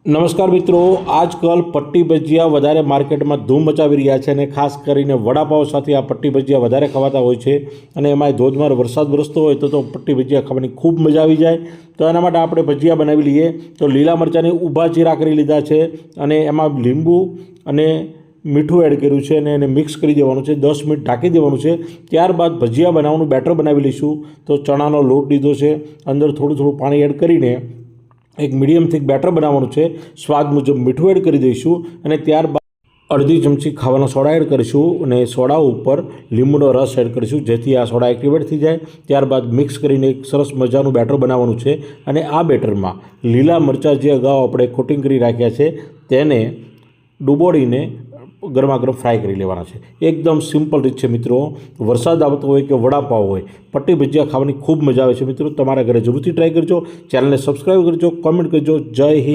નમસ્કાર મિત્રો, આજકાલ પટ્ટી ભજીયા વધારે માર્કેટમાં ધૂમ મચાવી રહ્યા છે અને ખાસ કરીને વડાપાવ સાથે આ પટ્ટી ભજીયા વધારે ખવાતા હોય છે અને એમાંય ધોધમાર વરસાદ વરસતો હોય તો પટ્ટી ભજીયા ખાવાની ખૂબ મજા આવી જાય। તો એના માટે આપણે ભજીયા બનાવી લઈએ। તો લીલા મરચાંની ઊભા ચીરા કરી લીધા છે અને એમાં લીંબુ અને મીઠું એડ કર્યું છે અને એને મિક્સ કરી દેવાનું છે। 10 મિનિટ ઢાંકી દેવાનું છે। ત્યારબાદ ભજીયા બનાવવાનું બેટર બનાવી લઈશું। તો ચણાનો લોટ લીધો છે, અંદર થોડું પાણી એડ કરીને એક મીડિયમ થીક બેટર બનાવવાનું છે। સ્વાદ મુજબ મીઠું એડ કરી દઈશું અને ત્યારબાદ અડધી ચમચી ખાવાનો સોડા એડ કરીશું અને સોડા ઉપર લીંબુનો રસ એડ કરીશું જેથી આ સોડા એક્ટિવેટ થઈ જાય। ત્યારબાદ મિક્સ કરીને એક સરસ મજાનું બેટર બનાવવાનું છે અને આ બેટરમાં લીલા મરચાં જે અગાઉ આપણે કોટિંગ કરી રાખ્યા છે તેને ડૂબોળીને ગરમા ગરમ ફ્રાય કરી લેવાના છે। એકદમ સિમ્પલ રીત છે મિત્રો। વરસાદ આવતો હોય કે વડાપાવ હોય, પટ્ટી ભજીયા ખાવાની ખૂબ મજા આવે છે મિત્રો। તમારા ઘરે જરૂરથી ટ્રાય કરજો। ચેનલને સબસ્ક્રાઈબ કરજો, કોમેન્ટ કરજો। જય હિન્દ।